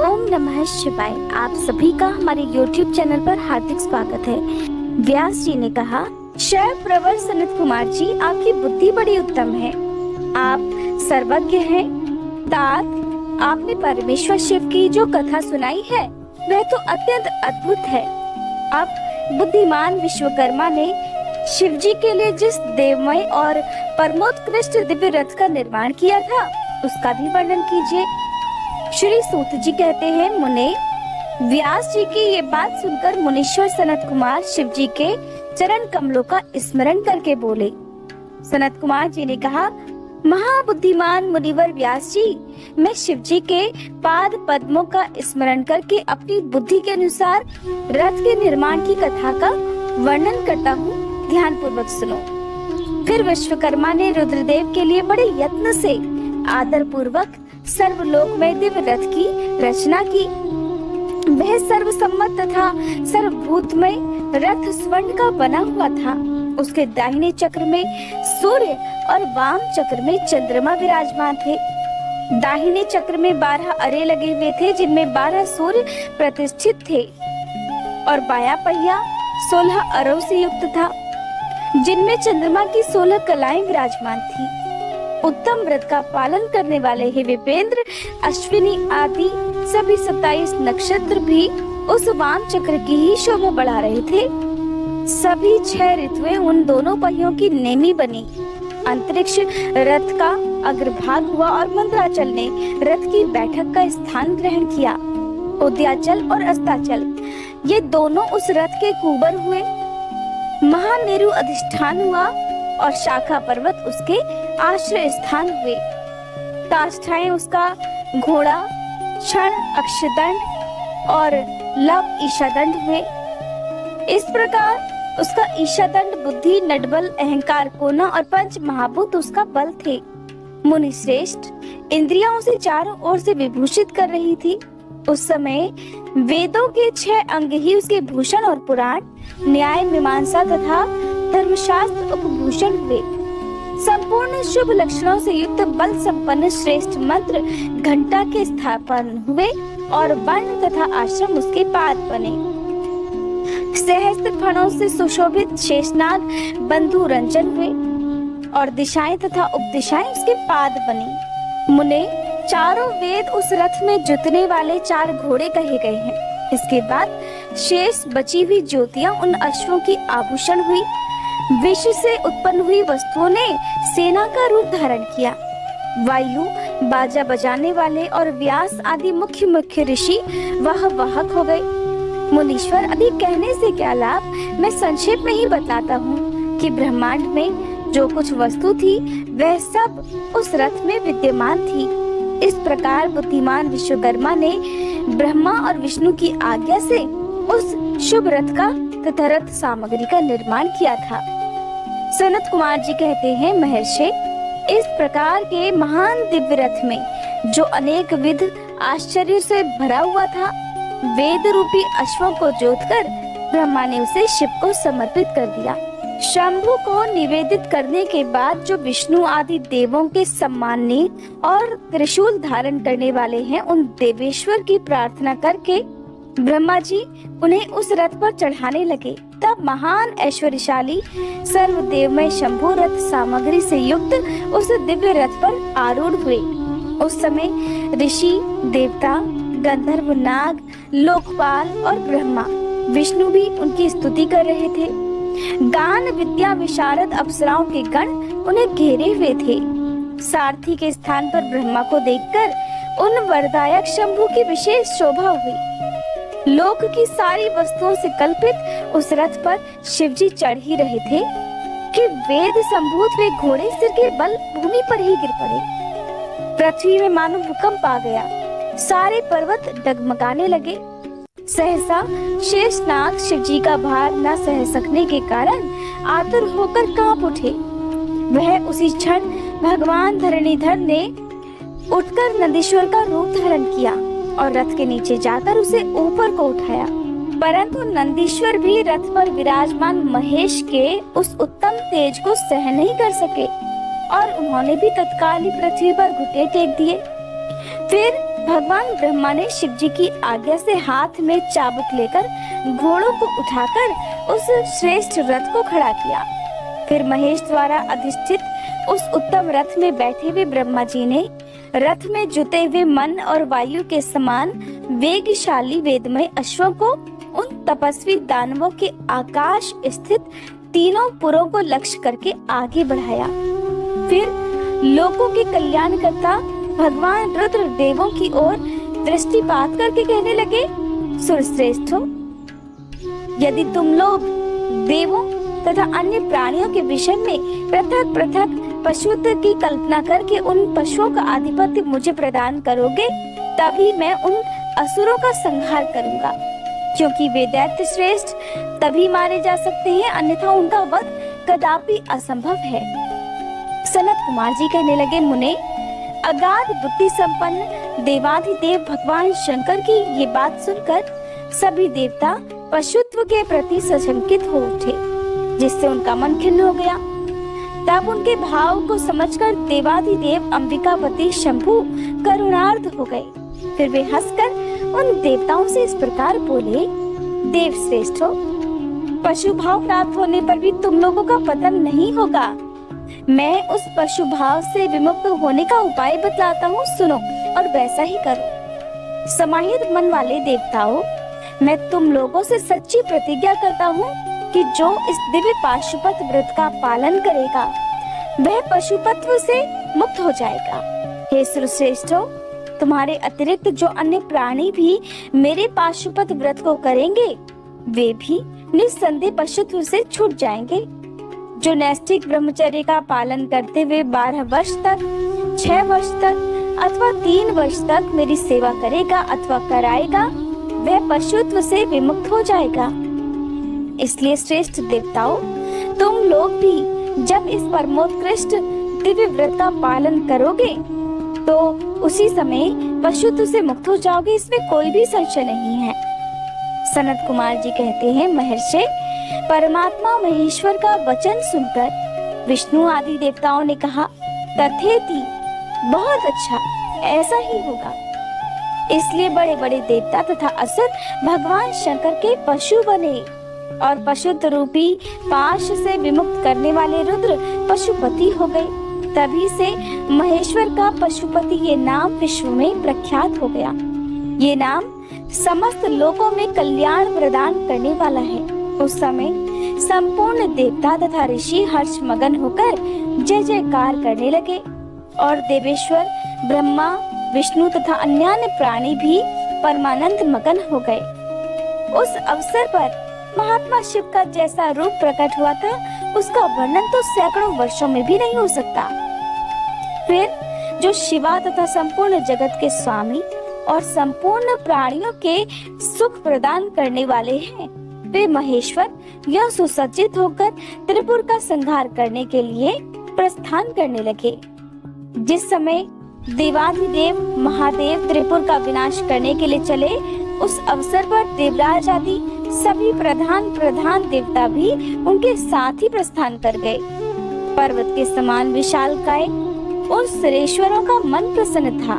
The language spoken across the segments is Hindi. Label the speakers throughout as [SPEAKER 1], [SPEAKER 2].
[SPEAKER 1] ओम नमः शिवाय। आप सभी का हमारे YouTube चैनल पर हार्दिक स्वागत है। व्यास जी ने कहा, शैव प्रवर सनत कुमार जी, आपकी बुद्धि बड़ी उत्तम है। आप सर्वज्ञ हैं। तात, आपने परमेश्वर शिव की जो कथा सुनाई है वह तो अत्यंत अद्भुत है। अब बुद्धिमान विश्वकर्मा ने शिव जी के लिए जिस देवमय और परमोत्कृष्ट दिव्य रथ का निर्माण किया था उसका भी वर्णन कीजिए। श्री सूत जी कहते हैं, मुने, व्यास जी की ये बात सुनकर मुनीश्वर सनत कुमार शिव जी के चरण कमलों का स्मरण करके बोले। सनत कुमार जी ने कहा, महाबुद्धिमान मुनिवर व्यास जी, मैं शिव जी के पाद पद्मों का स्मरण करके अपनी बुद्धि के अनुसार रथ के निर्माण की कथा का वर्णन करता हूँ, ध्यान पूर्वक सुनो। फिर विश्वकर्मा ने रुद्रदेव के लिए बड़े यत्न से आदर पूर्वक सर्वलोक में दिव्य रथ की रचना की। वह सर्वसम्मत तथा सर्वभूतमय रथ स्वर्ण का बना हुआ था। उसके दाहिने चक्र में सूर्य और वाम चक्र में चंद्रमा विराजमान थे। दाहिने चक्र में 12 अरे लगे हुए थे, जिनमें 12 सूर्य प्रतिष्ठित थे, और बायां पहिया 16 अरों से युक्त था, जिनमें चंद्रमा की 16 कलाएं विराजमान थी। उत्तम व्रत का पालन करने वाले हे विपेंद्र, अश्विनी आदि सभी 27 नक्षत्र भी उस वाम चक्र की ही शोभा बढ़ा रहे थे। सभी 6 ऋतुएं उन दोनों पहियों की नेमी बनी। अंतरिक्ष रथ का अग्रभाग हुआ और मंदराचल ने रथ की बैठक का स्थान ग्रहण किया। उदयाचल और अस्ताचल ये दोनों उस रथ के कुबर हुए। महामेरु अधिष्ठान हुआ और शाखा पर्वत उसके आश्रय स्थान हुए। काष्ठाएं उसका घोड़ा, क्षण अक्षदंड और लव ईशादंड हुए। इस प्रकार उसका ईशादंड बुद्धि, नडबल, अहंकार, कोना और पंच महाभूत उसका बल थे। मुनि श्रेष्ठ इंद्रियों उसे चारों ओर से विभूषित कर रही थी। उस समय वेदों के 6 अंग ही उसके भूषण और पुराण, न्याय, मीमांसा तथा धर्मशास्त्र उपभूषण हुए। संपूर्ण शुभ लक्षणों से युक्त बल संपन्न श्रेष्ठ मंत्र घंटा के स्थापन हुए और वर्ण तथा आश्रम उसके पाद बने। सहस्त्र फणों से सुशोभित शेषनाग बंधु रंजन हुए और दिशाएं तथा उपदिशाएं उसके पाद बनी। मुने, चारों वेद उस रथ में जुतने वाले 4 घोड़े कहे गए हैं। इसके बाद शेष बची हुई ज्योतियां उन अश्वों की आभूषण हुई। विश्व से उत्पन्न हुई वस्तुओं ने सेना का रूप धारण किया। वायु बाजा बजाने वाले और व्यास आदि मुख्य मुख्य ऋषि वह वाहक हो गए। मुनीश्वर, अधिक कहने से क्या लाभ, मैं संक्षेप में ही बताता हूँ कि ब्रह्मांड में जो कुछ वस्तु थी वह सब उस रथ में विद्यमान थी। इस प्रकार बुद्धिमान विश्वकर्मा ने ब्रह्मा और विष्णु की आज्ञा से उस शुभ रथ का तथा रथ सामग्री का निर्माण किया था। सनत कुमार जी कहते हैं, महर्षि, इस प्रकार के महान दिव्य रथ में जो अनेक विध आश्चर्य से भरा हुआ था, वेद रूपी अश्वों को जोतकर ब्रह्मा ने उसे शिव को समर्पित कर दिया। शंभु को निवेदित करने के बाद जो विष्णु आदि देवों के सम्माननीय और त्रिशूल धारण करने वाले हैं, उन देवेश्वर की प्रार्थना करके ब्रह्मा जी उन्हें उस रथ पर चढ़ाने लगे। तब महान ऐश्वर्यशाली सर्वदेवमय शंभु रथ सामग्री से युक्त उस दिव्य रथ पर आरूढ़ हुए। उस समय ऋषि, देवता, गंधर्व, नाग, लोकपाल और ब्रह्मा विष्णु भी उनकी स्तुति कर रहे थे। गान विद्या विशारद अप्सराओं के गण उन्हें घेरे हुए थे। सारथी के स्थान पर ब्रह्मा को देखकर उन वरदायक शंभु की विशेष शोभा हुई। लोक की सारी वस्तुओं से कल्पित उस रथ पर शिवजी चढ़ ही रहे थे कि वेद संभूत वे घोड़े सिर के बल भूमि पर ही गिर पड़े। पृथ्वी में मानो भूकंप आ गया। सारे पर्वत डगमगाने लगे। सहसा शेषनाग शिवजी का भार न सह सकने के कारण आतुर होकर कांप उठे। वह उसी क्षण भगवान धरणीधर ने उठकर नंदीश्वर का रूप धारण किया और रथ के नीचे जाकर उसे ऊपर को उठाया। परंतु नंदीश्वर भी रथ पर विराजमान महेश के उस उत्तम तेज को सह नहीं कर सके। और उन्होंने भी तत्काल ही पृथ्वी पर घुटने टेक दिए। फिर भगवान ब्रह्मा ने शिव जी की आज्ञा से हाथ में चाबुक लेकर घोड़ों को उठाकर उस श्रेष्ठ रथ को खड़ा किया। फिर महेश द्वारा अधिष्ठित उस उत्तम रथ में बैठे हुए ब्रह्मा जी ने रथ में जुते हुए मन और वायु के समान वेगशाली वेदमय अश्वों को उन तपस्वी दानवों के आकाश स्थित तीनों पुरों को लक्ष्य करके आगे बढ़ाया। फिर लोकों के कल्याणकर्ता भगवान रुद्र देवों की ओर दृष्टिपात करके कहने लगे, सुरश्रेष्ठों, यदि तुम लोग देवों तथा अन्य प्राणियों के विषय में पृथक पृथक पशुत्व की कल्पना करके उन पशुओं का आधिपत्य मुझे प्रदान करोगे, तभी मैं उन असुरों का संहार करूंगा, क्योंकि वे दैत्य श्रेष्ठ तभी मारे जा सकते हैं, अन्यथा उनका वध कदापि असंभव है। सनत कुमार जी कहने लगे, मुने, अगाध बुद्धि संपन्न देवाधिदेव भगवान शंकर की ये बात सुनकर सभी देवता पशुत्व के प्रति सशंकित हो उठे, जिससे उनका मन खिन्न हो गया। तब उनके भाव को समझकर देवाधिदेव अंबिकापति शंभु करुणार्ध हो गए। फिर वे हंसकर उन देवताओं से इस प्रकार बोले, देव श्रेष्ठों, पशु भाव प्राप्त होने पर भी तुम लोगों का पतन नहीं होगा। मैं उस पशु भाव से विमुक्त होने का उपाय बतलाता हूँ, सुनो और वैसा ही करो। समाहित मन वाले देवताओं, मैं तुम लोगों से सच्ची प्रतिज्ञा करता हूँ कि जो इस दिव्य पाशुपत व्रत का पालन करेगा वह पशुपत्व से मुक्त हो जाएगा। हे सुरश्रेष्ठों, तुम्हारे अतिरिक्त जो अन्य प्राणी भी मेरे पाशुपत व्रत को करेंगे वे भी निस्संदेह पशुत्व से छूट जाएंगे। जो नैष्ठिक ब्रह्मचर्य का पालन करते हुए 12 वर्ष तक, 6 वर्ष तक अथवा 3 वर्ष तक मेरी सेवा करेगा अथवा कराएगा, वह पशुत्व से विमुक्त हो जाएगा। इसलिए श्रेष्ठ देवताओं, तुम लोग भी जब इस परमोत्कृष्ट दिव्य व्रत का पालन करोगे तो उसी समय पशुत्व से मुक्त हो जाओगे, इसमें कोई भी संशय नहीं है। सनत कुमार जी कहते हैं, महर्षि, परमात्मा महेश्वर का वचन सुनकर विष्णु आदि देवताओं ने कहा, तथेति, बहुत अच्छा, ऐसा ही होगा। इसलिए बड़े बड़े देवता तथा असुर भगवान शंकर के पशु बने और पशुत्व रूपी पाश से विमुक्त करने वाले रुद्र पशुपति हो गए। तभी से महेश्वर का पशुपति ये नाम विश्व में प्रख्यात हो गया। ये नाम समस्त लोकों में कल्याण प्रदान करने वाला है। उस समय संपूर्ण देवता तथा ऋषि हर्ष मगन होकर जय जयकार करने लगे और देवेश्वर ब्रह्मा, विष्णु तथा अन्य प्राणी भी परमानंद मगन हो गए। उस अवसर पर महात्मा शिव का जैसा रूप प्रकट हुआ था, उसका वर्णन तो सैकड़ों वर्षों में भी नहीं हो सकता। फिर जो शिवा तथा संपूर्ण जगत के स्वामी और संपूर्ण प्राणियों के सुख प्रदान करने वाले हैं, वे महेश्वर यह सुसज्जित होकर त्रिपुर का संहार करने के लिए प्रस्थान करने लगे। जिस समय देवाधिदेव महादेव त्रिपुर का विनाश करने के लिए चले, उस अवसर पर देवराज आदि सभी प्रधान देवता भी उनके साथ ही प्रस्थान कर गए। पर्वत के समान विशालकाय उन सुरेश्वरों का मन प्रसन्न था।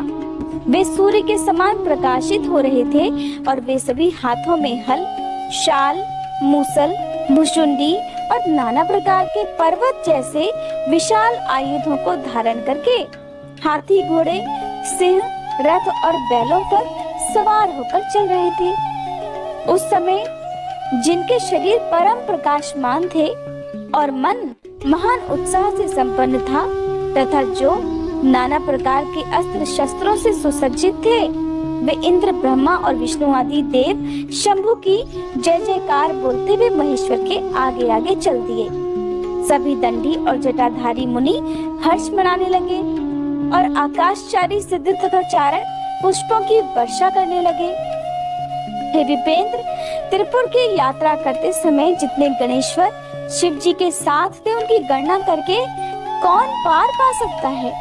[SPEAKER 1] वे सूर्य के समान प्रकाशित हो रहे थे और वे सभी हाथों में हल, शाल, मूसल, भुशुंडी और नाना प्रकार के पर्वत जैसे विशाल आयुधों को धारण करके हाथी, घोड़े, सिंह, रथ और बैलों पर सवार होकर चल रहे थे। उस समय जिनके शरीर परम प्रकाशमान थे और मन महान उत्साह से संपन्न था तथा जो नाना प्रकार के अस्त्र शस्त्रों से सुसज्जित थे, वे इंद्र, ब्रह्मा और विष्णु आदि देव शंभु की जय जयकार बोलते हुए महेश्वर के आगे आगे चल दिए। सभी दंडी और जटाधारी मुनि हर्ष मनाने लगे और आकाशचारी सिद्ध तथा चारण पुष्पों की वर्षा करने लगे। हे विपेंद्र, त्रिपुर की यात्रा करते समय जितने गणेश्वर शिव जी के साथ थे, उनकी गणना करके कौन पार पा सकता है।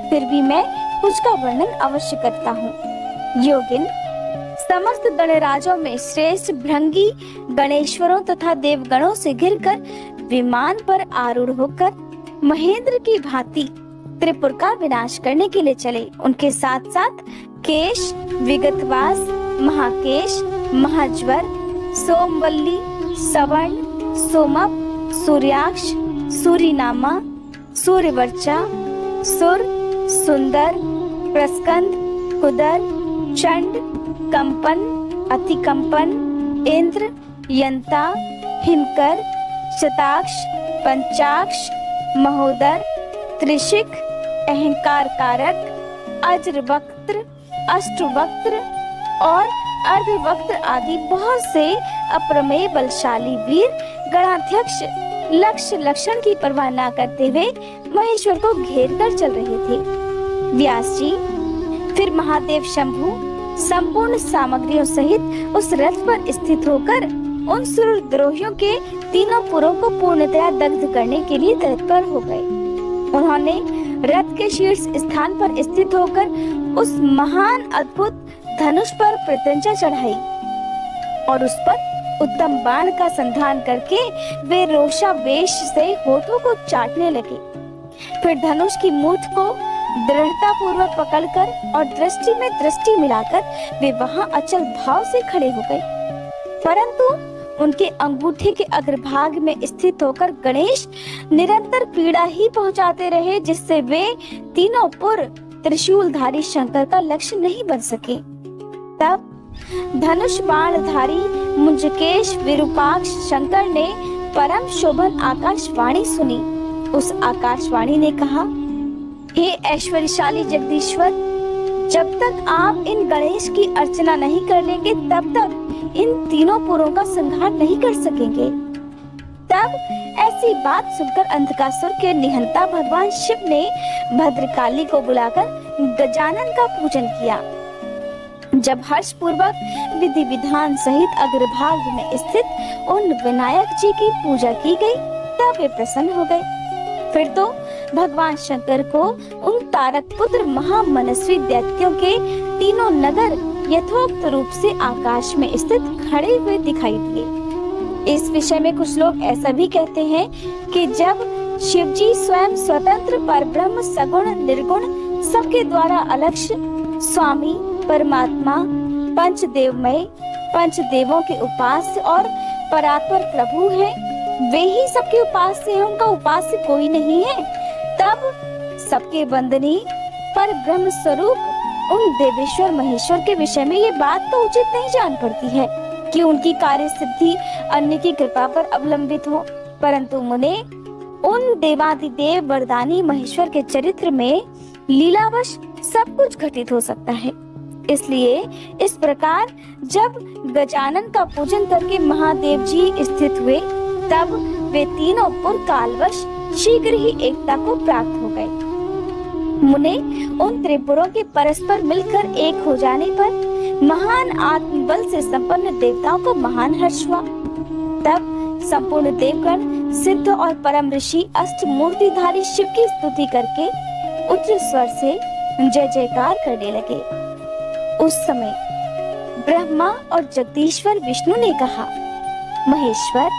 [SPEAKER 1] फिर भी मैं कुछ का वर्णन अवश्य करता हूँ। योगिन, समस्त गणराजों में श्रेष्ठ भृंगी गणेश्वरों तथा देवगणों से घिरकर विमान पर आरूढ़ होकर महेंद्र की भांति त्रिपुर का विनाश करने के लिए चले। उनके साथ साथ केश, विगतवास, महाकेश, महाज्वर, सोमवल्ली, सवर्ण, सोमप, सूर्याक्ष, सूर्यनामा, सूर्यवर्चा, सुर, सुंदर, प्रस्कंद, कुदर, चंड, कंपन, अतिकंपन, इंद्र, यंता, हिमकर, शताक्ष, पंचाक्ष, महोदर, त्रिशिक, अहंकार कारक, अज्रवक्त्र, अष्टवक्त्र और अर्धवक्त्र आदि बहुत से अप्रमेय बलशाली वीर गणाध्यक्ष लक्ष्य लक्षण की परवाह न करते हुए महेश्वर को घेर कर चल रहे थे। व्यास जी फिर महादेव शंभु संपूर्ण सामग्रियों सहित उस रथ पर स्थित होकर उन सुरद्रोहियों के तीनों पुरों को पूर्णतया दग्ध करने के लिए तत्पर हो गए। उन्होंने रथ के शीर्ष स्थान पर स्थित होकर उस महान अद्भुत धनुष पर प्रत्यंचा चढ़ाई और उस पर उत्तम बाण का संधान करके वे रोषावेश से होठों को चाटने लगे। फिर धनुष की मूठ को दृढ़ता पूर्वक पकड़कर और दृष्टि में दृष्टि मिलाकर वे वहां अचल भाव से खड़े हो गए। परंतु उनके अंगूठे के अग्रभाग में स्थित होकर गणेश निरंतर पीड़ा ही पहुंचाते रहे, जिससे वे तीनों पुर त्रिशूलधारी शंकर का लक्ष्य नहीं बन सके। तब धनुष बाणधारी मुंजकेश विरूपाक्ष शंकर ने परम शोभन आकाशवाणी सुनी। उस आकाशवाणी ने कहा, हे ऐश्वर्यशाली जगदीश्वर, जब तक आप इन गणेश की अर्चना नहीं कर लेंगे तब तक इन तीनों पुरों का संहार नहीं कर सकेंगे। तब ऐसी बात सुनकर अंधकासुर के निहंता भगवान शिव ने भद्रकाली को बुलाकर गजानन का पूजन किया। जब हर्ष पूर्वक विधि विधान सहित अग्रभाग में स्थित उन विनायक जी की पूजा की गई तब वे प्रसन्न हो गए। फिर तो भगवान शंकर को उन तारक पुत्र महामनस्वी दैत्यों के तीनों नगर यथोक्त रूप से आकाश में स्थित खड़े हुए दिखाई दिए। इस विषय में कुछ लोग ऐसा भी कहते हैं कि जब शिवजी स्वयं स्वतंत्र परब्रह्म सगुण निर्गुण सबके द्वारा अलक्ष्य स्वामी परमात्मा पंचदेवमय पंचदेवों के उपास्य और परात्पर प्रभु है, वे ही सबके उपास्य हैं, उनका उपास्य कोई नहीं है, तब सबके वंदनीय पर ब्रह्म स्वरूप उन देवेश्वर महेश्वर के विषय में ये बात तो उचित नहीं जान पड़ती है कि उनकी कार्य सिद्धि अन्य की कृपा पर अवलंबित हो। परंतु मुने उन देवादिदेव वरदानी महेश्वर के चरित्र में लीलावश सब कुछ घटित हो सकता है। इसलिए इस प्रकार जब गजानन का पूजन करके महादेव जी स्थित हुए तब वे तीनों पुर कालवश शीघ्र ही एकता को प्राप्त हो गए। मुने उन त्रिपुरों के परस्पर मिलकर एक हो जाने पर महान आत्मबल से संपन्न देवताओं को महान हर्ष हुआ। तब संपूर्ण देवगण सिद्ध और परम ऋषि अष्टमूर्तिधारी शिव की स्तुति करके उच्च स्वर से जय जयकार करने लगे। उस समय ब्रह्मा और जगदीश्वर विष्णु ने कहा, महेश्वर,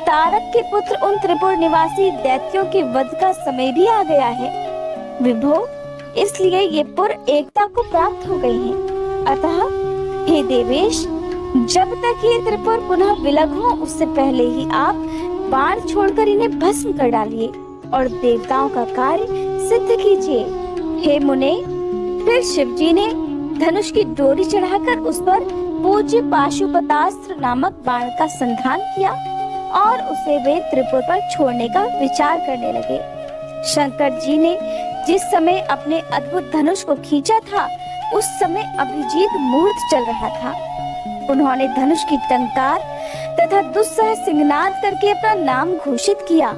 [SPEAKER 1] तारक के पुत्र उन त्रिपुर निवासी दैत्यों के वध का समय भी आ गया है। विभो, इसलिए ये पुर एकता को प्राप्त हो गए हैं। अतः हे देवेश, जब तक ये त्रिपुर पुनः विलग हो उससे पहले ही आप बाण छोड़कर इन्हें भस्म कर डालिए और देवताओं का कार्य सिद्ध कीजिए। हे मुने, फिर शिवजी ने धनुष की डोरी चढ़ाकर उस पर पूज्य पाशुपतास्त्र नामक बाण का संधान किया और उसे वे त्रिपुर पर छोड़ने का विचार करने लगे। शंकर जी ने जिस समय अपने अद्भुत धनुष को खींचा था उस समय अभिजीत मुहूर्त चल रहा था। उन्होंने धनुष की टंकार तथा दुस्सह सिंहनाद करके अपना नाम घोषित किया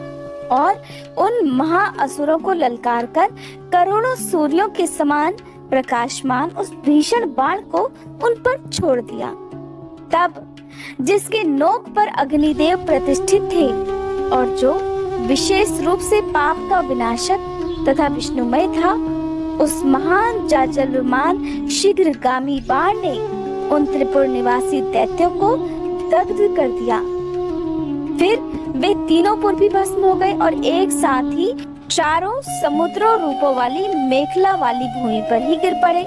[SPEAKER 1] और उन महाअसुरों को ललकार कर करोड़ों सूर्यों के समान प्रकाशमान उस भीषण बाण को उन पर छोड़ दिया। तब जिसके नोक पर अग्निदेव प्रतिष्ठित थे और जो विशेष रूप से पाप का विनाशक तथा विष्णुमय था, उस महान जाजलमान शीघ्रगामी बाण ने उन त्रिपुर निवासी दैत्यों को दग्ध कर दिया। फिर वे तीनों पुर भी भस्म हो गए और एक साथ ही चारों समुद्रों रूपों वाली मेखला वाली भूमि पर ही गिर पड़े।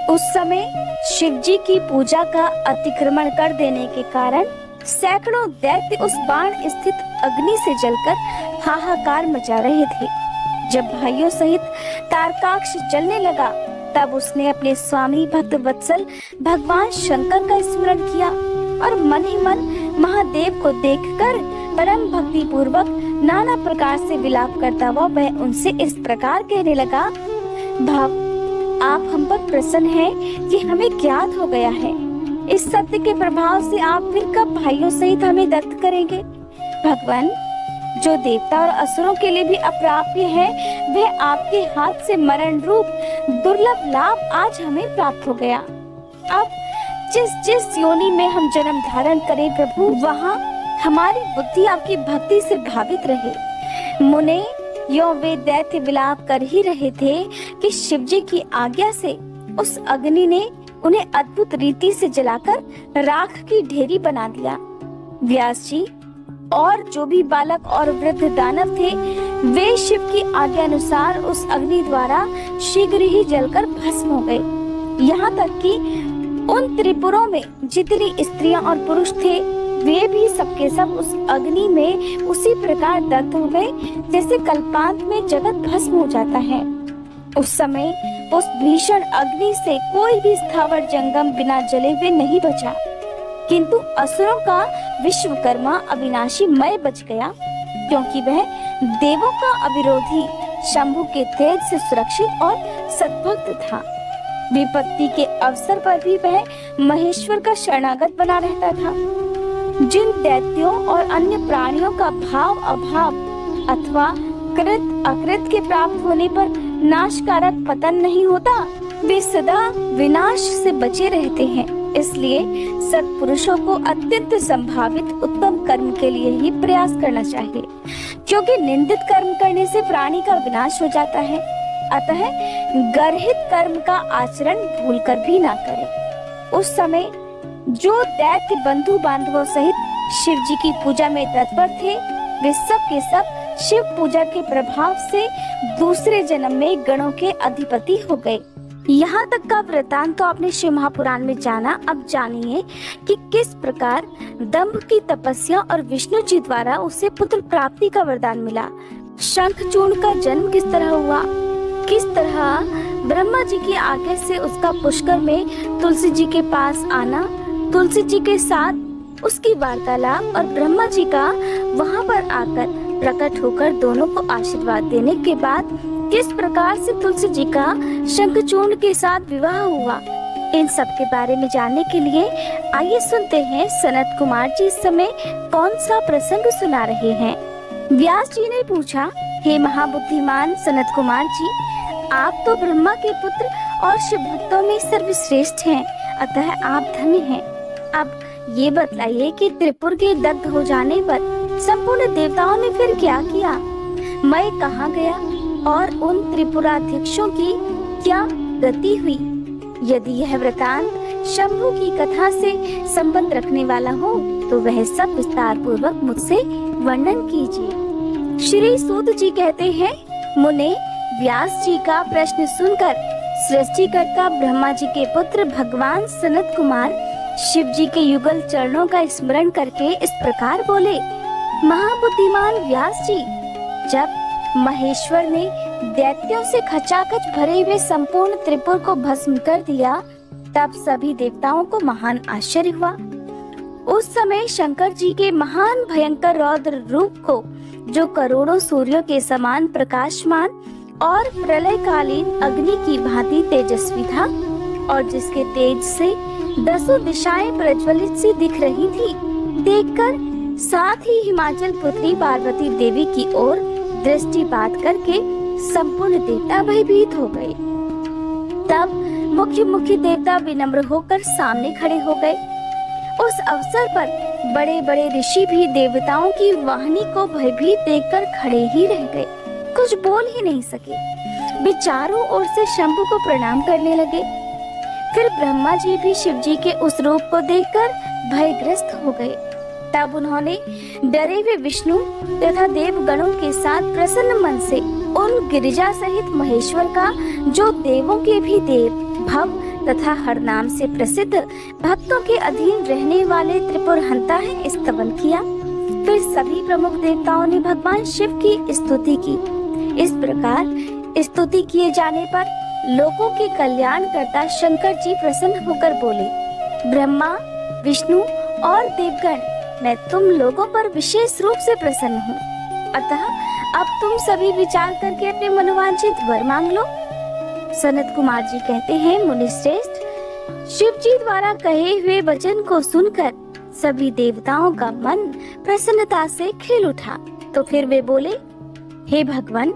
[SPEAKER 1] उस समय शिव जी की पूजा का अतिक्रमण कर देने के कारण सैकड़ों दैत्य उस बाण स्थित अग्नि से जलकर हाहाकार मचा रहे थे। जब भाइयों सहित तारकाक्ष जलने लगा, तब उसने अपने स्वामी भक्त वत्सल भगवान शंकर का स्मरण किया और मन ही मन महादेव को देखकर परम भक्ति पूर्वक नाना प्रकार से विलाप करता हुआ वह उनसे इस प्रकार कहने लगा, भाव आप हम पर प्रसन्न हैं, ये हमें ज्ञात हो गया है। इस सत्य के प्रभाव से आप फिर कब भाइयों सहित हमें दत्त करेंगे? भगवान, जो देवता और असुरों के लिए भी अप्राप्य है, वह आपके हाथ से मरण रूप दुर्लभ लाभ आज हमें प्राप्त हो गया। अब जिस जिस योनि में हम जन्म धारण करें प्रभु, वहाँ हमारी बुद्धि आपकी भक्ति से भावित रहे। मुने यो वे दैत्य विलाप कर ही रहे थे कि शिव जी की आज्ञा से उस अग्नि ने उन्हें अद्भुत रीति से जलाकर राख की ढेरी बना दिया। व्यास जी और जो भी बालक और वृद्ध दानव थे, वे शिव की आज्ञा अनुसार उस अग्नि द्वारा शीघ्र ही जलकर भस्म हो गए। यहाँ तक कि उन त्रिपुरों में जितनी स्त्रियां और पुरुष थे, वे भी सबके सब उस अग्नि में उसी प्रकार दग्ध हो गए जैसे कल्पांत में जगत भस्म हो जाता है। उस समय उस भीषण अग्नि से कोई भी स्थावर जंगम बिना जले हुए नहीं बचा, किंतु असुरों का विश्वकर्मा अविनाशी मय बच गया, क्योंकि वह देवों का अविरोधी शंभु के तेज से सुरक्षित और सद्भक्त था। विपत्ति के अवसर पर भी वह महेश्वर का शरणागत बना रहता था। जिन दैत्यों और अन्य प्राणियों का भाव अभाव अथवा कृत अकृत के प्राप्त होने पर नाशकारक पतन नहीं होता, वे सदा विनाश से बचे रहते हैं। इसलिए सत्पुरुषों को अत्यंत संभावित उत्तम कर्म के लिए ही प्रयास करना चाहिए, क्योंकि निंदित कर्म करने से प्राणी का विनाश हो जाता है। अतः गर्हित कर्म का आचरण भूलकर भी ना करें। उस समय जो दैत्य बंधु बांधवों सहित शिव जी की पूजा में तत्पर थे, वे सब के सब शिव पूजा के प्रभाव से दूसरे जन्म में गणों के अधिपति हो गए। यहाँ तक का वृतांत तो आपने शिव महापुराण में जाना। अब जानिए कि किस प्रकार दंभ की तपस्या और विष्णु जी द्वारा उसे पुत्र प्राप्ति का वरदान मिला। शंखचूर्ण का जन्म किस तरह हुआ, किस तरह ब्रह्मा जी की आज्ञा से उसका पुष्कर में तुलसी जी के पास आना, तुलसी जी के साथ उसकी वार्तालाप और ब्रह्मा जी का वहाँ पर आकर प्रकट होकर दोनों को आशीर्वाद देने के बाद किस प्रकार से तुलसी जी का शंखचूर्ण के साथ विवाह हुआ, इन सब के बारे में जानने के लिए आइए सुनते हैं सनत कुमार जी इस समय कौन सा प्रसंग सुना रहे हैं। व्यास जी ने पूछा, हे महाबुद्धिमान सनत कुमार जी, आप तो ब्रह्मा के पुत्र और शिव भक्तों में सर्वश्रेष्ठ हैं, अतः आप धन्य हैं। अब ये बतलाइए कि त्रिपुर के दग्ध हो जाने पर संपूर्ण देवताओं ने फिर क्या किया? मैं कहाँ गया और उन त्रिपुराध्यक्षों की क्या गति हुई? यदि यह वृतांत शंभु की कथा से संबंध रखने वाला हो तो वह सब विस्तार पूर्वक मुझसे वर्णन कीजिए। श्री सूत जी कहते हैं, मुने, व्यास जी का प्रश्न सुनकर सृष्टिकर्ता ब्रह्मा जी के पुत्र भगवान सनत कुमार शिव जी के युगल चरणों का स्मरण करके इस प्रकार बोले, महाबुद्धिमान व्यास जी, जब महेश्वर ने दैत्यों से खचाखच भरे हुए संपूर्ण त्रिपुर को भस्म कर दिया, तब सभी देवताओं को महान आश्चर्य हुआ। उस समय शंकर जी के महान भयंकर रौद्र रूप को, जो करोड़ों सूर्यों के समान प्रकाशमान और प्रलयकालीन अग्नि की भांति तेजस्वी था और जिसके तेज से दसों दिशाएं प्रज्वलित सी दिख रही थी, देखकर साथ ही हिमाचल पुत्री पार्वती देवी की ओर दृष्टिपात करके संपूर्ण देवता भयभीत हो गए। तब मुख्य मुख्य देवता विनम्र होकर सामने खड़े हो गए। उस अवसर पर बड़े बड़े ऋषि भी देवताओं की वाहिनी को भयभीत देखकर खड़े ही रह गए, कुछ बोल ही नहीं सके। वे चारों ओर से शंभु को प्रणाम करने लगे। फिर ब्रह्मा जी भी शिव जी के उस रूप को देखकर भयग्रस्त हो गए। तब उन्होंने डरे हुए विष्णु तथा देवगणों के साथ प्रसन्न मन से उन गिरिजा सहित महेश्वर का, जो देवों के भी देव, भव तथा हर नाम से प्रसिद्ध, भक्तों के अधीन रहने वाले त्रिपुरहंता है, स्तवन किया। फिर सभी प्रमुख देवताओं ने भगवान शिव की स्तुति की। इस प्रकार स्तुति किए जाने पर लोगों के कल्याण करता शंकर जी प्रसन्न होकर बोले, ब्रह्मा, विष्णु और देवगण, मैं तुम लोगों पर विशेष रूप से प्रसन्न हूँ। अतः अब तुम सभी विचार करके अपने मनोवांछित वर मांग लो। सनत कुमार जी कहते हैं, मुनि श्रेष्ठ, शिव जी द्वारा कहे हुए वचन को सुनकर सभी देवताओं का मन प्रसन्नता से खिल उठा। तो फिर वे बोले, हे भगवान,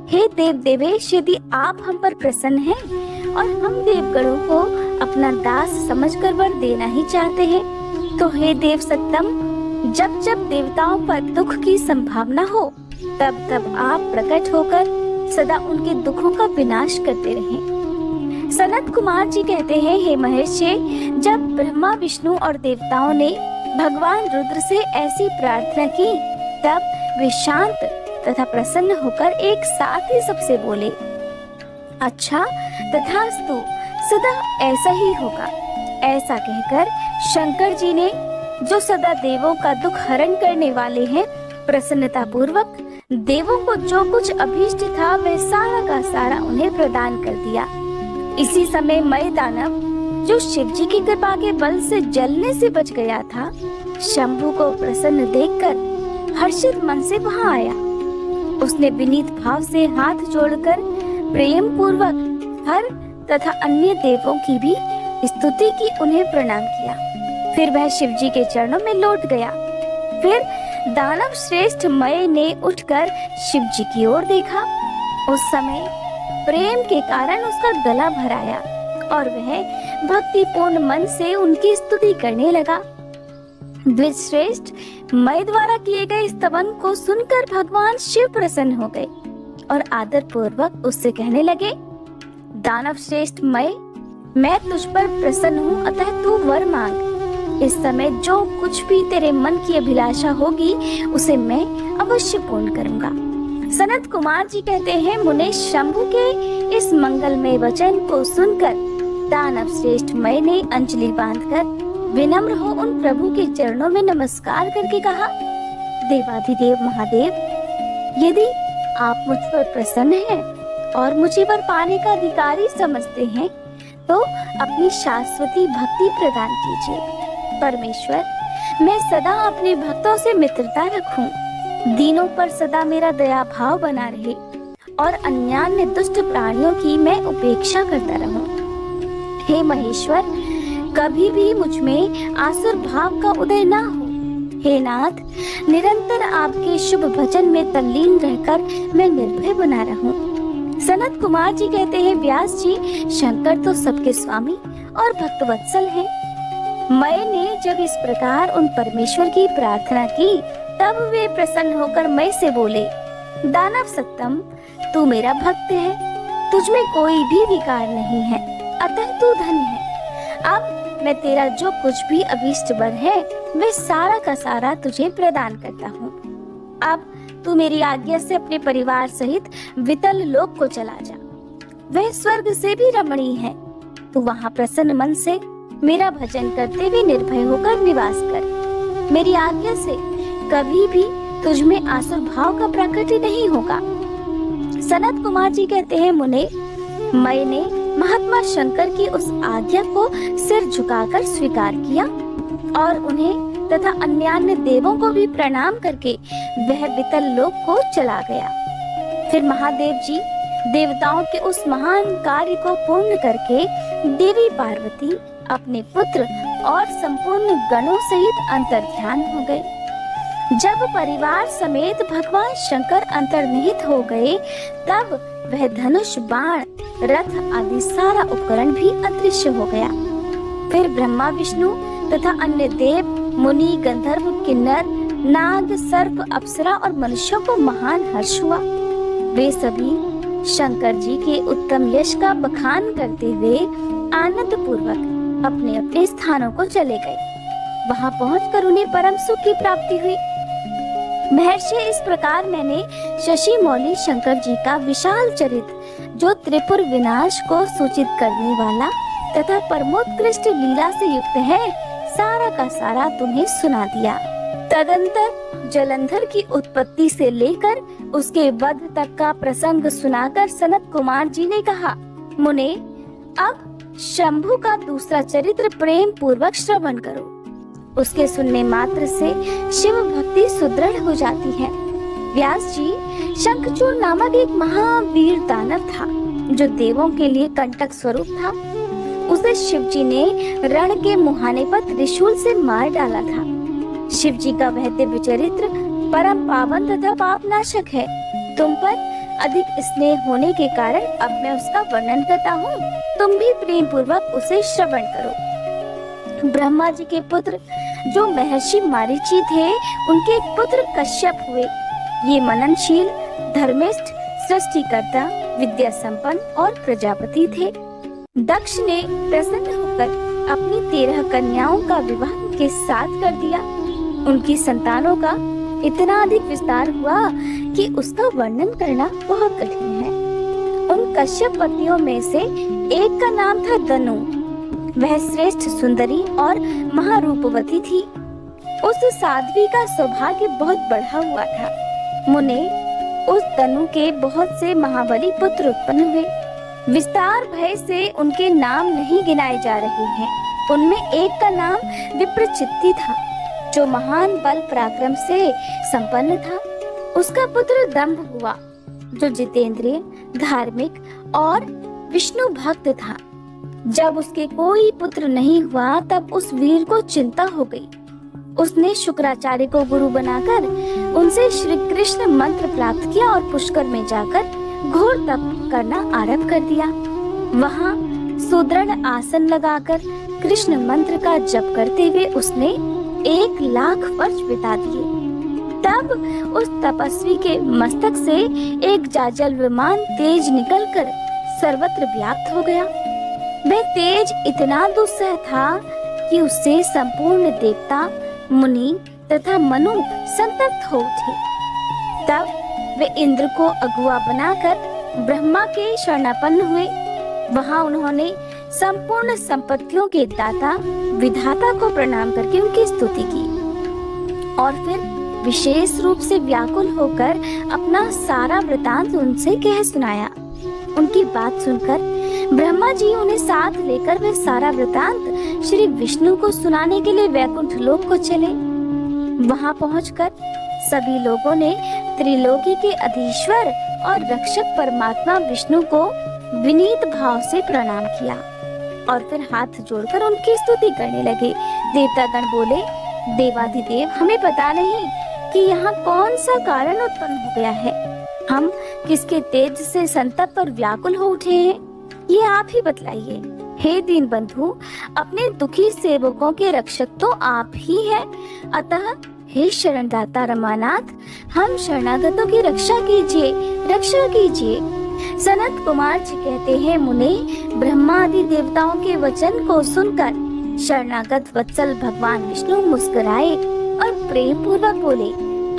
[SPEAKER 1] हे देव देवेश, यदि आप हम पर प्रसन्न हैं और हम देवगणों को अपना दास समझकर वर देना ही चाहते हैं, तो हे देव सत्तम, जब जब देवताओं पर दुख की संभावना हो, तब तब आप प्रकट होकर सदा उनके दुखों का विनाश करते रहें। सनत कुमार जी कहते हैं, हे महर्षि, जब ब्रह्मा, विष्णु और देवताओं ने भगवान रुद्र से ऐसी प्रार्थना की, तब वे शांत तथा प्रसन्न होकर एक साथ ही सबसे बोले, अच्छा, तथास्तु, सदा ऐसा ही होगा। ऐसा कहकर शंकर जी ने, जो सदा देवों का दुख हरण करने वाले हैं, प्रसन्नता पूर्वक देवों को जो कुछ अभीष्ट था वह सारा का सारा उन्हें प्रदान कर दिया। इसी समय मय दानव, जो शिव जी की कृपा के बल से जलने से बच गया था, शंभु को प्रसन्न देखकर हर्षित मन से वहां आया। उसने विनीत भाव से हाथ जोड़कर प्रेम पूर्वक हर तथा अन्य देवों की भी स्तुति की, उन्हें प्रणाम किया। फिर वह शिव जी के चरणों में लौट गया। फिर दानव श्रेष्ठ मय ने उठकर शिव जी की ओर देखा। उस समय प्रेम के कारण उसका गला भर आया और वह भक्तिपूर्ण मन से उनकी स्तुति करने लगा। द्विज श्रेष्ठ मय द्वारा किए गए स्तवन को सुनकर भगवान शिव प्रसन्न हो गए और आदर पूर्वक उससे कहने लगे, दानव श्रेष्ठ मय, मैं तुझ पर प्रसन्न हूँ, अतः तू वर मांग। इस समय जो कुछ भी तेरे मन की अभिलाषा होगी उसे मैं अवश्य पूर्ण करूँगा। सनत कुमार जी कहते हैं, मुने, शंभु के इस मंगलमय वचन को सुनकर दानव श्रेष्ठ मय ने अंजलि बांधकर विनम्र हो उन प्रभु के चरणों में नमस्कार करके कहा, देवाधिदेव महादेव, यदि आप मुझ पर प्रसन्न हैं और मुझे वर पाने का अधिकारी समझते हैं, तो अपनी शाश्वती भक्ति प्रदान कीजिए। परमेश्वर, मैं सदा अपने भक्तों से मित्रता रखूं, दीनों पर सदा मेरा दया भाव बना रहे और अन्यान्य दुष्ट प्राणियों की मैं उपेक्षा करता रहूं। हे महेश्वर, कभी भी मुझ में आसुर भाव का उदय ना हो। हे नाथ, निरंतर आपके शुभ भजन में तल्लीन रहकर मैं निर्भय बना रहूं। सनत कुमार जी कहते हैं, व्यास जी, शंकर तो सबके स्वामी और भक्तवत्सल हैं। मय ने जब इस प्रकार उन परमेश्वर की प्रार्थना की, तब वे प्रसन्न होकर मय से बोले, दानव सत्तम, तू मेरा भक्त है, तुझ में कोई भी विकार नहीं है, अतः तू धन्य है। अब मैं तेरा जो कुछ भी अभीष्ट वर है वह सारा का सारा तुझे प्रदान करता हूँ। अब तू मेरी आज्ञा से अपने परिवार सहित वितल लोक को चला जा, वह स्वर्ग से भी रमणीय है। तू वहाँ प्रसन्न मन से मेरा भजन करते हुए निर्भय होकर निवास कर। मेरी आज्ञा से कभी भी तुझ में आसुर भाव का प्रकट नहीं होगा। सनत कुमार जी कहते हैं, मुने, मैंने महात्मा शंकर की उस आज्ञा को सिर झुकाकर स्वीकार किया और उन्हें तथा अन्यान्य देवों को भी प्रणाम करके वह वितल लोक को चला गया। फिर महादेव जी देवताओं के उस महान कार्य को पूर्ण करके देवी पार्वती अपने पुत्र और संपूर्ण गणों सहित अंतर्ध्यान हो गए। जब परिवार समेत भगवान शंकर अंतर्निहित हो गए, तब वह धनुष, बाण, रथ आदि सारा उपकरण भी अदृश्य हो गया। फिर ब्रह्मा, विष्णु तथा अन्य देव, मुनि, गंधर्व, किन्नर, नाग, सर्प, अप्सरा और मनुष्यों को महान हर्ष हुआ। वे सभी शंकर जी के उत्तम यश का बखान करते हुए आनंद पूर्वक अपने अपने स्थानों को चले गए। वहां पहुंचकर उन्हें परम सुख की प्राप्ति हुई। महर्षि, इस प्रकार मैंने शशि मौली शंकर जी का विशाल चरित्र, जो त्रिपुर विनाश को सूचित करने वाला तथा परमोत्कृष्ट लीला से युक्त है, सारा का सारा तुम्हें सुना दिया। तदंतर जलंधर की उत्पत्ति से लेकर उसके वध तक का प्रसंग सुनाकर सनत कुमार जी ने कहा, मुने, अब शंभु का दूसरा चरित्र प्रेम पूर्वक श्रवण करो। उसके सुनने मात्र से शिव भक्ति सुदृढ़ हो जाती है। व्यास जी, शंखचूड़ नामक एक महावीर दानव था, जो देवों के लिए कंटक स्वरूप था। उसे शिव जी ने रण के मुहाने पर त्रिशूल से मार डाला था। शिव जी का वह दिव्य चरित्र परम पावन तथा पापनाशक है। तुम पर अधिक स्नेह होने के कारण अब मैं उसका वर्णन करता हूँ, तुम भी प्रेम पूर्वक उसे श्रवण करो। ब्रह्मा जी के पुत्र जो महर्षि मारीची थे, उनके पुत्र कश्यप हुए। ये मननशील, धर्मिष्ठ, सृष्टिकर्ता, विद्या संपन्न और प्रजापति थे। दक्ष ने प्रसन्न होकर अपनी 13 कन्याओं का विवाह उनके साथ कर दिया। उनकी संतानों का इतना अधिक विस्तार हुआ कि उसका वर्णन करना बहुत कठिन है। उन कश्यप पत्नियों में से एक का नाम था दनु। वह श्रेष्ठ सुंदरी और महारूपवती थी। उस साध्वी का सौभाग्य बहुत बढ़ा हुआ था। मुने, उस दनु के बहुत से महाबली पुत्र उत्पन्न हुए। विस्तार भय से उनके नाम नहीं गिनाए जा रहे हैं। उनमें एक का नाम विप्रचित्ति था, जो महान बल पराक्रम से संपन्न था। उसका पुत्र दंभ हुआ, जो जितेंद्रिय, धार्मिक और विष्णु भक्त था। जब उसके कोई पुत्र नहीं हुआ, तब उस वीर को चिंता हो गई। उसने शुक्राचार्य को गुरु बनाकर उनसे श्री कृष्ण मंत्र प्राप्त किया और पुष्कर में जाकर घोर तप करना आरंभ कर दिया। वहाँ सुदृढ़ आसन लगाकर कृष्ण मंत्र का जप करते हुए उसने 1,00,000 वर्ष बिता दिए। तब उस तपस्वी के मस्तक से एक जाजल विमान तेज निकलकर सर्वत्र व्याप्त हो गया। वह तेज इतना दुस्सह था कि उससे संपूर्ण देवता, मुनि तथा मनु संतप्त हो उठे। तब वे इंद्र को अगुआ बनाकर ब्रह्मा के शरणापन्न हुए। वहां उन्होंने संपूर्ण संपत्तियों के दाता विधाता को प्रणाम करके उनकी स्तुति की और फिर विशेष रूप से व्याकुल होकर अपना सारा वृतांत उनसे कह सुनाया। उनकी बात सुनकर ब्रह्मा जी उन्हें साथ लेकर वे सारा वृतांत श्री विष्णु को सुनाने के लिए वैकुंठ लोक को चले। वहां पहुंचकर सभी लोगों ने त्रिलोकी के अधीश्वर और रक्षक परमात्मा विष्णु को विनीत भाव से प्रणाम किया और फिर हाथ जोड़कर उनकी स्तुति करने लगे। देवतागण बोले, देवाधिदेव, हमें पता नहीं कि यहाँ कौन सा कारण उत्पन्न हो गया है। हम किसके तेज से संतप्त और व्याकुल हो उठे हैं, ये आप ही बतलाइए। हे दीन बंधु, अपने दुखी सेवकों के रक्षक तो आप ही हैं। अतः हे शरणदाता रमानाथ, हम शरणागतों की रक्षा कीजिए, रक्षा कीजिए। सनत कुमार जी कहते हैं, मुने, ब्रह्मा आदि देवताओं के वचन को सुनकर शरणागत वत्सल भगवान विष्णु मुस्कुराए और प्रेम पूर्वक बोले,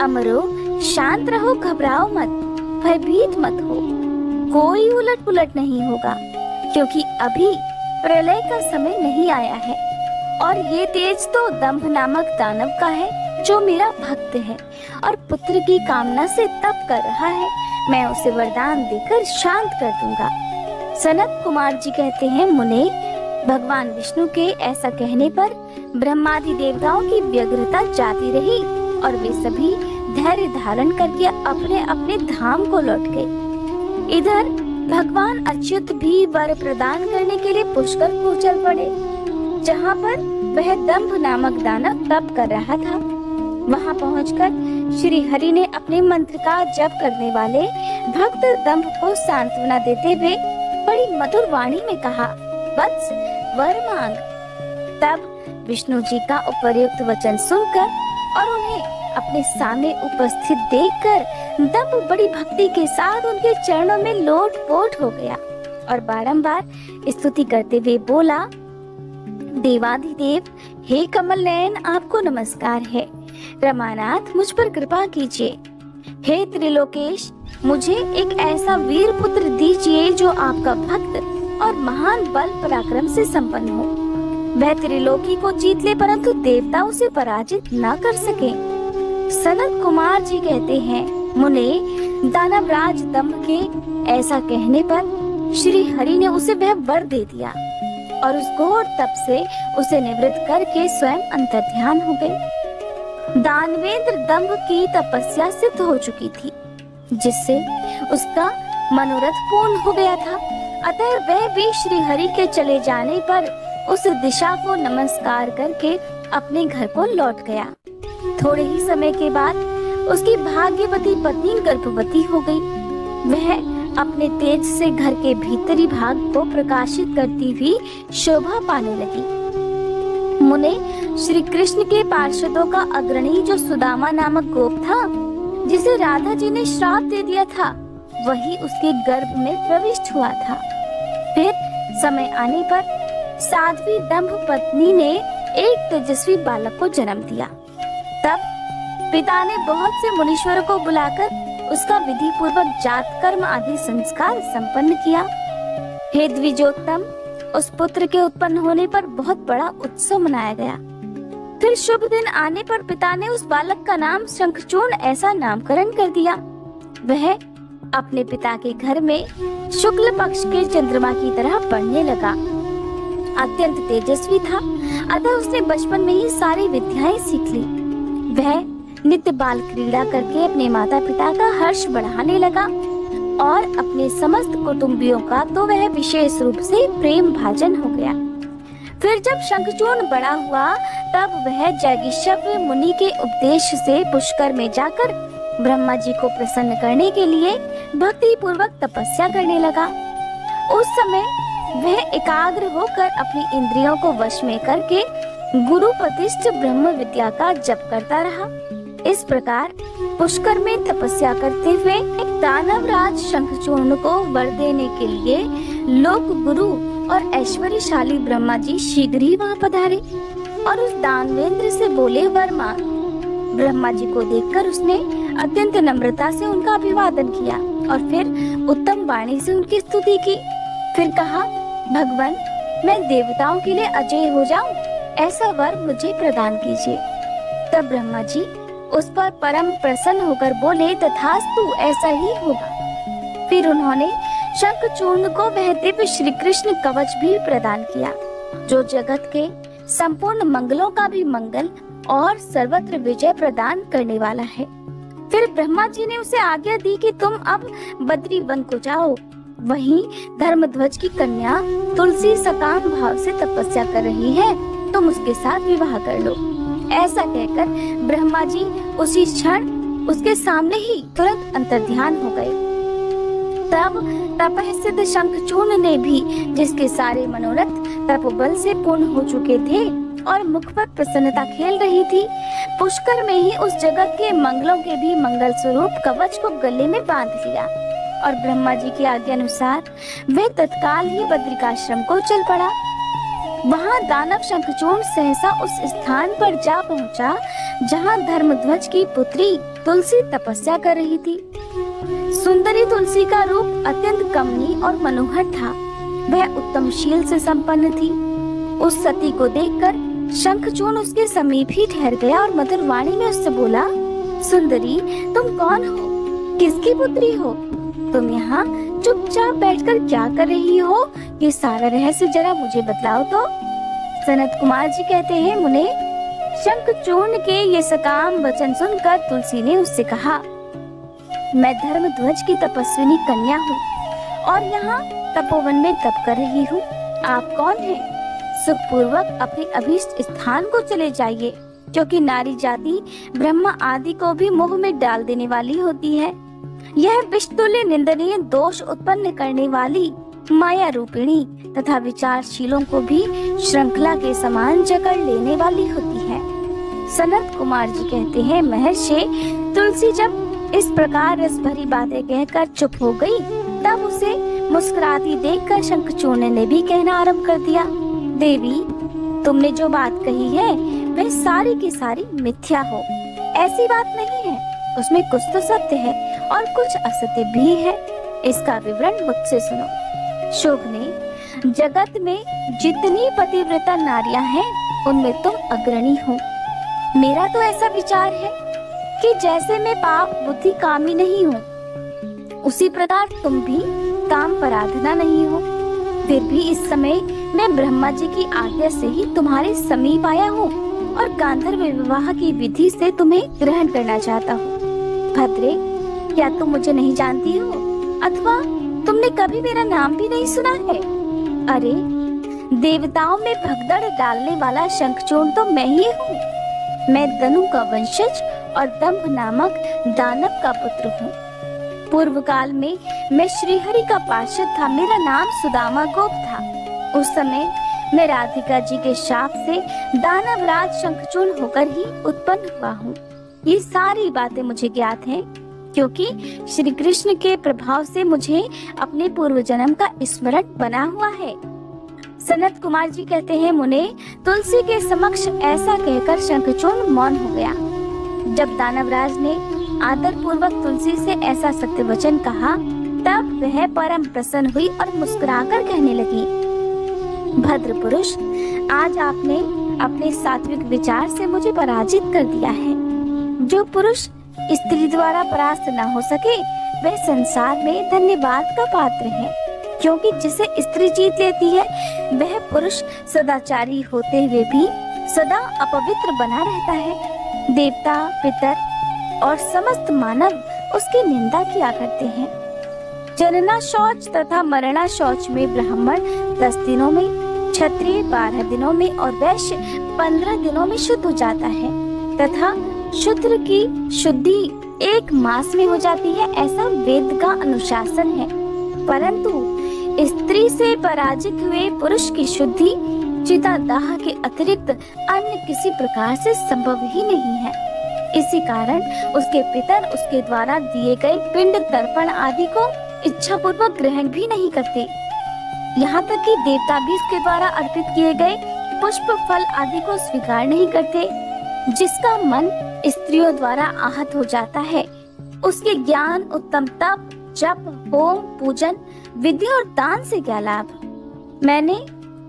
[SPEAKER 1] अमरो, शांत रहो, घबराओ मत, भयभीत मत हो। कोई उलट पुलट नहीं होगा, क्योंकि अभी प्रलय का समय नहीं आया है और ये तेज तो दंभ नामक दानव का है, जो मेरा भक्त है और पुत्र की कामना से तप कर रहा है। मैं उसे वरदान देकर शांत कर दूंगा। सनत कुमार जी कहते हैं, मुने, भगवान विष्णु के ऐसा कहने पर ब्रह्मादि देवताओं की व्यग्रता जाती रही और वे सभी धैर्य धारण करके अपने अपने धाम को लौट गए। इधर भगवान अच्युत भी वर प्रदान करने के लिए पुष्कर को चल पड़े, जहाँ पर वह दंभ नामक दानव तप कर रहा था। वहाँ पहुंचकर श्री हरि ने अपने मंत्र का जप करने वाले भक्त दंभ को सांत्वना देते हुए बड़ी मधुर वाणी में कहा, वत्स, वर मांग। तब विष्णु जी का उपर्युक्त वचन सुनकर और उन्हें अपने सामने उपस्थित देखकर दंभ बड़ी भक्ति के साथ उनके चरणों में लोट पोट हो गया और बारंबार स्तुति करते हुए बोला, देवाधिदेव, हे कमल नयन, आपको नमस्कार है। रमानाथ, मुझ पर कृपा कीजिए। हे त्रिलोकेश, मुझे एक ऐसा वीर पुत्र दीजिए जो आपका भक्त और महान बल पराक्रम से संपन्न हो। वह त्रिलोकी को जीत ले परंतु देवता उसे पराजित न कर सके। सनत कुमार जी कहते हैं, मुने, दानवराज दंभ के ऐसा कहने पर श्री हरि ने उसे वह वर दे दिया और उस घोर तप से उसे निवृत्त करके स्वयं अंतर्ध्यान हो गए। दानवेंद्र दंभ की तपस्या सिद्ध हो चुकी थी, जिससे उसका मनोरथ पूर्ण हो गया था। अतः वह भी श्री हरि के चले जाने पर उस दिशा को नमस्कार करके अपने घर को लौट गया। थोड़े ही समय के बाद उसकी भाग्यवती पत्नी गर्भवती हो गई। वह अपने तेज से घर के भीतरी भाग को प्रकाशित करती हुई शोभा पाने लगी। मुने, श्री कृष्ण के पार्षदों का अग्रणी जो सुदामा नामक गोप था, जिसे राधा जी ने श्राप दे दिया था, वही उसके गर्भ में प्रविष्ट हुआ था। फिर समय आने पर साध्वी दंभ पत्नी ने एक तेजस्वी बालक को जन्म दिया। तब पिता ने बहुत से मुनीश्वरों को बुलाकर उसका विधि पूर्वक जात कर्म आदि संस्कार संपन्न किया। हे द्विजोत्तम, उस पुत्र के उत्पन्न होने पर बहुत बड़ा उत्सव मनाया गया। फिर शुभ दिन आने पर पिता ने उस बालक का नाम शंखचूर्ण ऐसा नामकरण कर दिया। वह अपने पिता के घर में शुक्ल पक्ष के चंद्रमा की तरह बढ़ने लगा। अत्यंत तेजस्वी था, अतः उसने बचपन में ही सारी विद्याएं सीख ली। वह नित्य बाल क्रीड़ा करके अपने माता पिता का हर्ष बढ़ाने लगा और अपने समस्त कुटुंबियों का तो वह विशेष रूप से प्रेम भाजन हो गया। फिर जब शंखचूर्ण बड़ा हुआ तब वह जैगिष्यप मुनि के उपदेश से पुष्कर में जाकर ब्रह्मा जी को प्रसन्न करने के लिए भक्ति पूर्वक तपस्या करने लगा। उस समय वह एकाग्र होकर अपनी इंद्रियों को वश में करके गुरु प्रतिष्ठ ब्रह्म विद्या का जप करता रहा। इस प्रकार पुष्कर में तपस्या करते हुए दानवराज शंखचूर्ण को वर देने के लिए लोक गुरु और ऐश्वर्यशाली ब्रह्मा जी शीघ्र ही वहाँ पधारे और उस दानवेंद्र से बोले, वर मांग। ब्रह्मा जी को देखकर उसने अत्यंत नम्रता से उनका अभिवादन किया और फिर उत्तम वाणी से उनकी स्तुति की। फिर कहा, भगवान, मैं देवताओं के लिए अजय हो जाऊं, ऐसा वर मुझे प्रदान कीजिए। तब ब्रह्मा जी उस पर परम प्रसन्न होकर बोले, तथास्तु, ऐसा ही होगा। फिर उन्होंने शंखचूर्ण को वह दिव्य श्री कृष्ण कवच भी प्रदान किया, जो जगत के संपूर्ण मंगलों का भी मंगल और सर्वत्र विजय प्रदान करने वाला है। फिर ब्रह्मा जी ने उसे आज्ञा दी कि तुम अब बद्री वन को जाओ। वहीं धर्मध्वज की कन्या तुलसी सकाम भाव से तपस्या कर रही है, तुम उसके साथ विवाह कर लो। ऐसा कहकर ब्रह्मा जी उसी क्षण उसके सामने ही तुरंत अंतर्ध्यान हो गए। तब तपस्सिद्ध शंखचूर्ण ने भी, जिसके सारे मनोरथ तपोबल से पूर्ण हो चुके थे और मुख पर प्रसन्नता खेल रही थी, पुष्कर में ही उस जगत के मंगलों के भी मंगल स्वरूप कवच को गले में बांध लिया और ब्रह्मा जी की आज्ञा अनुसार वह तत्काल ही बद्रिकाश्रम को चल पड़ा। वहाँ दानव शंखचूर्ण सहसा उस स्थान पर जा पहुँचा जहाँ धर्मध्वज की पुत्री तुलसी तपस्या कर रही थी। सुंदरी तुलसी का रूप अत्यंत कमनीय और मनोहर था। वह उत्तम शील से संपन्न थी। उस सती को देखकर शंखचूर्ण उसके समीप ही ठहर गया और मधुर वाणी में उससे बोला, सुंदरी, तुम कौन हो? किसकी पुत्री हो? तुम यहाँ चुपचाप बैठकर क्या कर रही हो? ये सारा रहस्य जरा मुझे बतलाओ तो। सनत कुमार जी कहते हैं, मुने, शंखचूर्ण के ये सकाम वचन सुनकर तुलसी ने उससे कहा, मैं धर्मध्वज की तपस्विनी कन्या हूँ और यहाँ तपोवन में तप कर रही हूँ। आप कौन हैं? सुखपूर्वक अपने अभीष्ट स्थान को चले जाइए, क्योंकि नारी जाति ब्रह्मा आदि को भी मोह में डाल देने वाली होती है। यह विषतुल्य निंदनीय दोष उत्पन्न करने वाली माया रूपिणी तथा विचारशीलों को भी श्रृंखला के समान जकड़ लेने वाली होती है। सनत कुमार जी कहते हैं, महर्षि, तुलसी जब इस प्रकार रस भरी बातें कहकर चुप हो गई, तब उसे मुस्कुराती देखकर शंखचूर्ण ने भी कहना आरंभ कर दिया, देवी, तुमने जो बात कही है वह सारी की सारी मिथ्या हो। ऐसी बात नहीं है, उसमें कुछ तो सत्य है और कुछ असत्य भी है। इसका विवरण मुझसे सुनो। शुभ ने, जगत में जितनी पतिव्रता नारियां हैं उनमें तुम अग्रणी हो। मेरा तो ऐसा विचार है कि जैसे मैं पाप बुद्धि कामी नहीं हूँ, उसी प्रकार तुम भी काम पराधना नहीं हो। फिर भी इस समय मैं ब्रह्मा जी की आज्ञा से ही तुम्हारे समीप आया हूँ और गांधर्व विवाह की विधि से तुम्हें ग्रहण करना चाहता हूँ। भद्रे, क्या तुम मुझे नहीं जानती हो अथवा तुमने कभी मेरा नाम भी नहीं सुना है? अरे, देवताओं में भगदड़ डालने वाला शंखचूर्ण तो मैं ही हूँ। मैं दनु का वंशज और दंभ नामक दानव का पुत्र हूँ। पूर्व काल में मैं श्रीहरि का पार्षद था। मेरा नाम सुदामा गोप था। उस समय मैं राधिका जी के शाप से दानवराज शंखचूर्ण होकर ही उत्पन्न हुआ हूँ। ये सारी बातें मुझे ज्ञात हैं, क्योंकि श्री कृष्ण के प्रभाव से मुझे अपने पूर्व जन्म का स्मरण बना हुआ है। सनत कुमार जी कहते हैं, मुने, तुलसी के समक्ष ऐसा कहकर शंखचूर्ण मौन हो गया। जब दानवराज ने आदर पूर्वक तुलसी से ऐसा सत्य वचन कहा, तब वह परम प्रसन्न हुई और मुस्कुराकर कहने लगी, भद्र पुरुष, आज आपने अपने सात्विक विचार से मुझे पराजित कर दिया है। जो पुरुष स्त्री द्वारा परास्त न हो सके, वह संसार में धन्यवाद का पात्र है, क्योंकि जिसे स्त्री जीत लेती है वह पुरुष सदाचारी होते हुए भी सदा अपवित्र बना रहता है। देवता, पितर और समस्त मानव उसकी निंदा किया करते हैं। जनना शौच तथा मरना शौच में ब्राह्मण 10 दिनों में, क्षत्रिय 12 दिनों में और वैश्य 15 दिनों में शुद्ध हो जाता है तथा शूद्र की शुद्धि 1 मास में हो जाती है, ऐसा वेद का अनुशासन है। परंतु स्त्री से पराजित हुए पुरुष की शुद्धि चितादाह के अतिरिक्त अन्य किसी प्रकार से संभव ही नहीं है। इसी कारण उसके पितर उसके द्वारा दिए गए पिंड तर्पण आदि को इच्छा पूर्वक ग्रहण भी नहीं करते। यहाँ तक कि देवता भी उसके द्वारा अर्पित किए गए पुष्प फल आदि को स्वीकार नहीं करते। जिसका मन स्त्रियों द्वारा आहत हो जाता है, उसके ज्ञान, उत्तम तप, जप, होम, पूजन, विद्या और दान से क्या लाभ? मैंने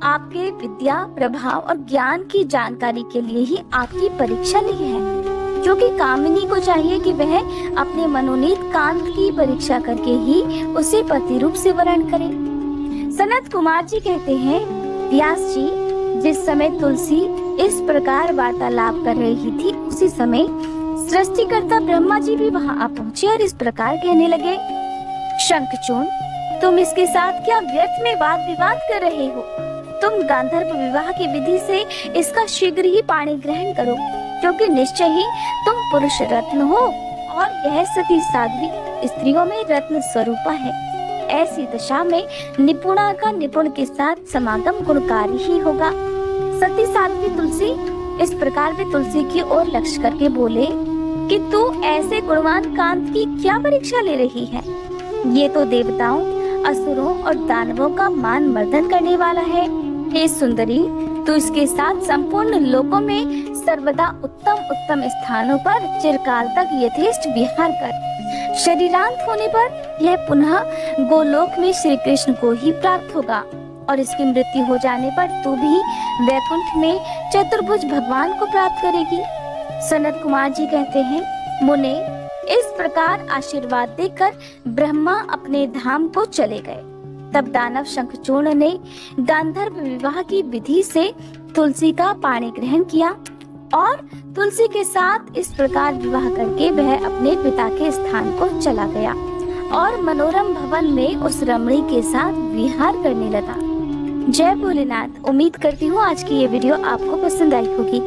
[SPEAKER 1] आपके विद्या, प्रभाव और ज्ञान की जानकारी के लिए ही आपकी परीक्षा ली है, क्योंकि कामिनी को चाहिए कि वह अपने मनोनीत कांत की परीक्षा करके ही उसे पति रूप से वरण करे। सनत कुमार जी कहते हैं, व्यास जी, जिस समय तुलसी इस प्रकार वार्तालाप कर रही थी, उसी समय सृष्टिकर्ता ब्रह्मा जी भी वहां आ पहुंचे और इस प्रकार कहने लगे, शंखचूर्ण, तुम इसके साथ क्या व्यर्थ में वाद विवाद कर रहे हो? तुम गांधर्व विवाह की विधि से इसका शीघ्र ही पाणी ग्रहण करो, क्योंकि निश्चय ही तुम पुरुष रत्न हो और यह सती साध्वी स्त्रियों में रत्न स्वरूपा है। ऐसी दशा में निपुणा का निपुण के साथ समागम गुणकारी ही होगा। सती साध्वी तुलसी इस प्रकार वे तुलसी की ओर लक्ष्य करके बोले कि तू ऐसे गुणवान कांत की क्या परीक्षा ले रही है? ये तो देवताओं, असुरों और दानवों का मान मर्दन करने वाला है। हे सुंदरी, तू इसके साथ संपूर्ण लोकों में सर्वदा उत्तम उत्तम स्थानों पर चिरकाल तक यथेष्ट विहार कर। शरीरांत होने पर यह पुनः गोलोक में श्री कृष्ण को ही प्राप्त होगा और इसकी मृत्यु हो जाने पर तू भी वैकुंठ में चतुर्भुज भगवान को प्राप्त करेगी। सनत कुमार जी कहते हैं, मुने, इस प्रकार आशीर्वाद देकर ब्रह्मा अपने धाम को चले गए। तब दानव शंखचूर्ण ने गांधर्व विवाह की विधि से तुलसी का पाणी ग्रहण किया और तुलसी के साथ इस प्रकार विवाह करके वह अपने पिता के स्थान को चला गया और मनोरम भवन में उस रमणी के साथ विहार करने लगा। जय भोलेनाथ। उम्मीद करती हूँ आज की ये वीडियो आपको पसंद आई होगी।